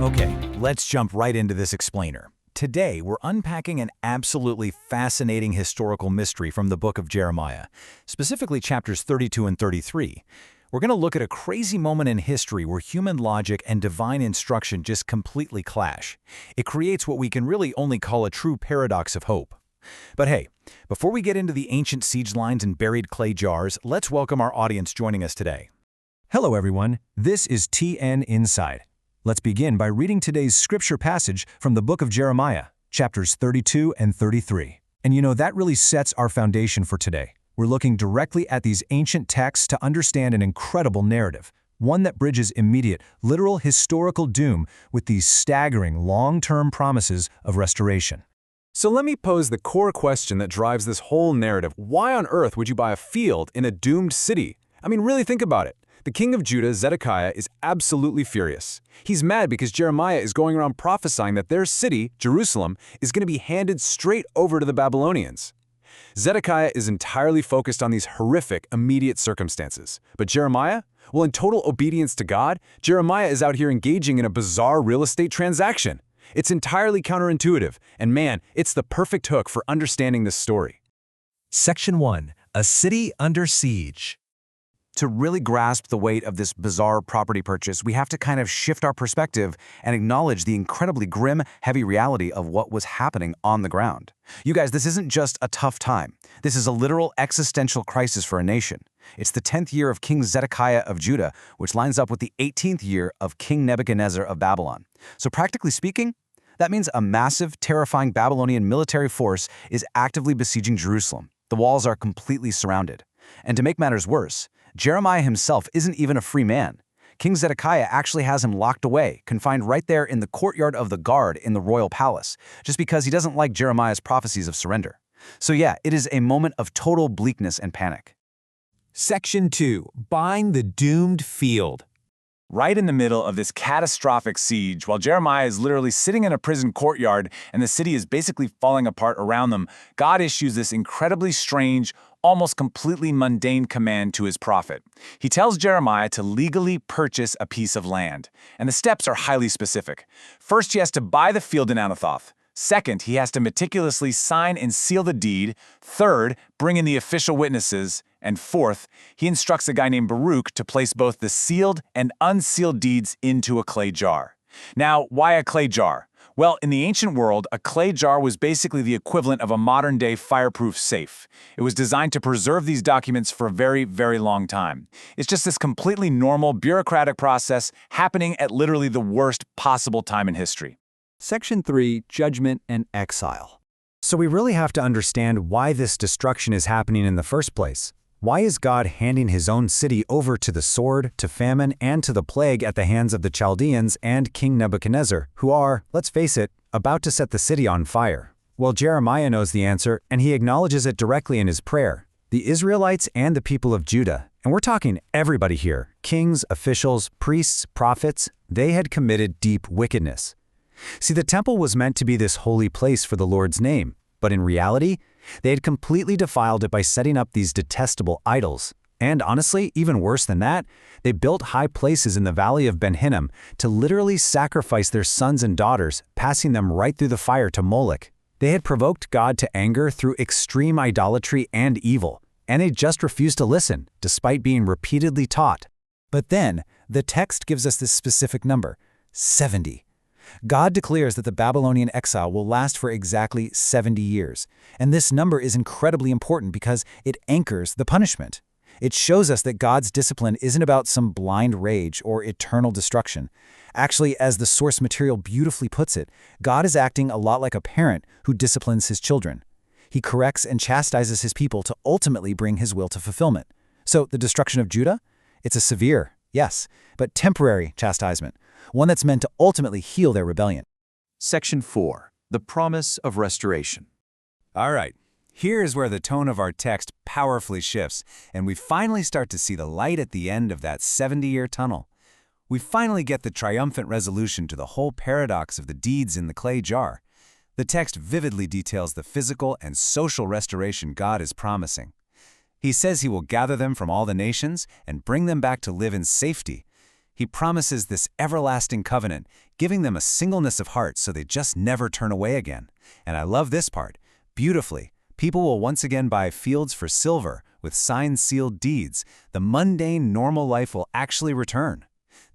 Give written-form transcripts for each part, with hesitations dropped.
Okay, let's jump right into this explainer. Today, we're unpacking an absolutely fascinating historical mystery from the book of Jeremiah, specifically chapters 32 and 33. We're going to look at a crazy moment in history where human logic and divine instruction just completely clash. It creates what we can really only call a true paradox of hope. But hey, before we get into the ancient siege lines and buried clay jars, let's welcome our audience joining us today. Hello everyone, this is TN Inside. Let's begin by reading today's scripture passage from the book of Jeremiah, chapters 32 and 33. And that really sets our foundation for today. We're looking directly at these ancient texts to understand an incredible narrative, one that bridges immediate, literal historical doom with these staggering long-term promises of restoration. So let me pose the core question that drives this whole narrative. Why on earth would you buy a field in a doomed city? I mean, really think about it. The king of Judah, Zedekiah, is absolutely furious. He's mad because Jeremiah is going around prophesying that their city, Jerusalem, is going to be handed straight over to the Babylonians. Zedekiah is entirely focused on these horrific, immediate circumstances. But Jeremiah? Well, in total obedience to God, Jeremiah is out here engaging in a bizarre real estate transaction. It's entirely counterintuitive, and man, it's the perfect hook for understanding this story. Section 1. A city under siege. To really grasp the weight of this bizarre property purchase, we have to kind of shift our perspective and acknowledge the incredibly grim, heavy reality of what was happening on the ground. You guys, this isn't just a tough time. This is a literal existential crisis for a nation. It's the 10th year of King Zedekiah of Judah, which lines up with the 18th year of King Nebuchadnezzar of Babylon. So practically speaking, that means a massive, terrifying Babylonian military force is actively besieging Jerusalem. The walls are completely surrounded. And to make matters worse, Jeremiah himself isn't even a free man. King Zedekiah actually has him locked away, confined right there in the courtyard of the guard in the royal palace, just because he doesn't like Jeremiah's prophecies of surrender. So yeah, it is a moment of total bleakness and panic. Section 2. Buying the doomed field. Right in the middle of this catastrophic siege, while Jeremiah is literally sitting in a prison courtyard and the city is basically falling apart around them, God issues this incredibly strange, almost completely mundane command to his prophet. He tells Jeremiah to legally purchase a piece of land, and the steps are highly specific. First, he has to buy the field in Anathoth. Second, he has to meticulously sign and seal the deed. Third, bring in the official witnesses. And fourth, he instructs a guy named Baruch to place both the sealed and unsealed deeds into a clay jar. Now, why a clay jar? Well, in the ancient world, a clay jar was basically the equivalent of a modern-day fireproof safe. It was designed to preserve these documents for a very, very long time. It's just this completely normal, bureaucratic process happening at literally the worst possible time in history. Section 3. Judgment and exile. So we really have to understand why this destruction is happening in the first place. Why is God handing his own city over to the sword, to famine, and to the plague at the hands of the Chaldeans and King Nebuchadnezzar, who are, let's face it, about to set the city on fire? Well, Jeremiah knows the answer, and he acknowledges it directly in his prayer. The Israelites and the people of Judah, and we're talking everybody here, kings, officials, priests, prophets, they had committed deep wickedness. See, the temple was meant to be this holy place for the Lord's name, but in reality, they had completely defiled it by setting up these detestable idols. And honestly, even worse than that, they built high places in the valley of Ben Hinnom to literally sacrifice their sons and daughters, passing them right through the fire to Moloch. They had provoked God to anger through extreme idolatry and evil, and they just refused to listen, despite being repeatedly taught. But then, the text gives us this specific number, 70. God declares that the Babylonian exile will last for exactly 70 years. And this number is incredibly important because it anchors the punishment. It shows us that God's discipline isn't about some blind rage or eternal destruction. Actually, as the source material beautifully puts it, God is acting a lot like a parent who disciplines his children. He corrects and chastises his people to ultimately bring his will to fulfillment. So the destruction of Judah? It's a severe, yes, but temporary chastisement. One that's meant to ultimately heal their rebellion. Section 4. The Promise of Restoration. All right, here's where the tone of our text powerfully shifts, and we finally start to see the light at the end of that 70-year tunnel. We finally get the triumphant resolution to the whole paradox of the deeds in the clay jar. The text vividly details the physical and social restoration God is promising. He says he will gather them from all the nations and bring them back to live in safety. He promises this everlasting covenant, giving them a singleness of heart so they just never turn away again. And I love this part. Beautifully, people will once again buy fields for silver with signed sealed deeds. The mundane, normal life will actually return.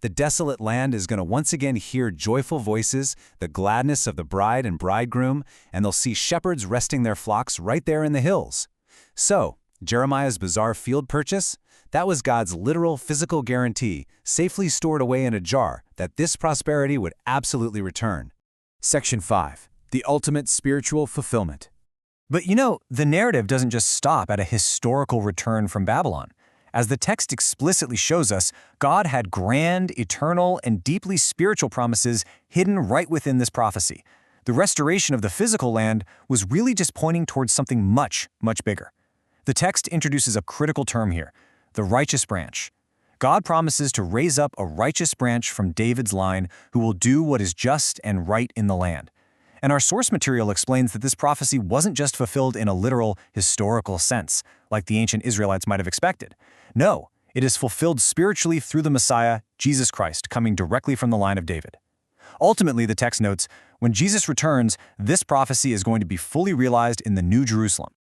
The desolate land is going to once again hear joyful voices, the gladness of the bride and bridegroom, and they'll see shepherds resting their flocks right there in the hills. So, Jeremiah's bizarre field purchase? That was God's literal physical guarantee, safely stored away in a jar, that this prosperity would absolutely return. Section 5. The ultimate spiritual fulfillment. But the narrative doesn't just stop at a historical return from Babylon. As the text explicitly shows us, God had grand, eternal, and deeply spiritual promises hidden right within this prophecy. The restoration of the physical land was really just pointing towards something much, much bigger. The text introduces a critical term here, the righteous branch. God promises to raise up a righteous branch from David's line who will do what is just and right in the land. And our source material explains that this prophecy wasn't just fulfilled in a literal, historical sense, like the ancient Israelites might have expected. No, it is fulfilled spiritually through the Messiah, Jesus Christ, coming directly from the line of David. Ultimately, the text notes, when Jesus returns, this prophecy is going to be fully realized in the New Jerusalem.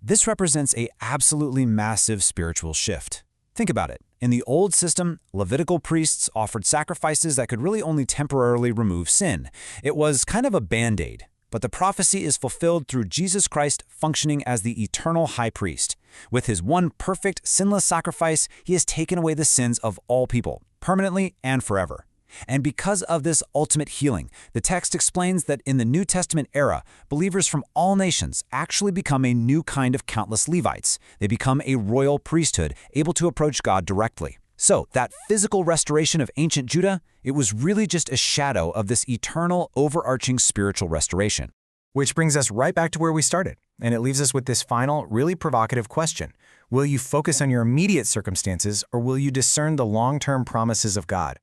This represents an absolutely massive spiritual shift. Think about it. In the old system, Levitical priests offered sacrifices that could really only temporarily remove sin. It was kind of a band-aid. But the prophecy is fulfilled through Jesus Christ functioning as the eternal high priest. With his one perfect, sinless sacrifice, he has taken away the sins of all people, permanently and forever. And because of this ultimate healing, the text explains that in the New Testament era, believers from all nations actually become a new kind of countless Levites. They become a royal priesthood, able to approach God directly. So, that physical restoration of ancient Judah, it was really just a shadow of this eternal, overarching spiritual restoration. Which brings us right back to where we started, and it leaves us with this final, really provocative question. Will you focus on your immediate circumstances, or will you discern the long-term promises of God?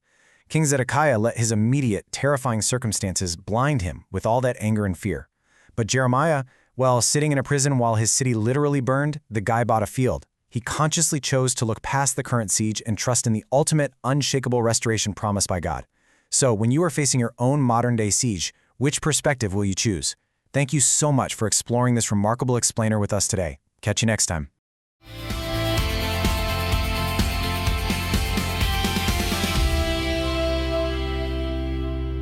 King Zedekiah let his immediate, terrifying circumstances blind him with all that anger and fear. But Jeremiah, well, sitting in a prison while his city literally burned, the guy bought a field. He consciously chose to look past the current siege and trust in the ultimate, unshakable restoration promised by God. So, when you are facing your own modern-day siege, which perspective will you choose? Thank you so much for exploring this remarkable explainer with us today. Catch you next time.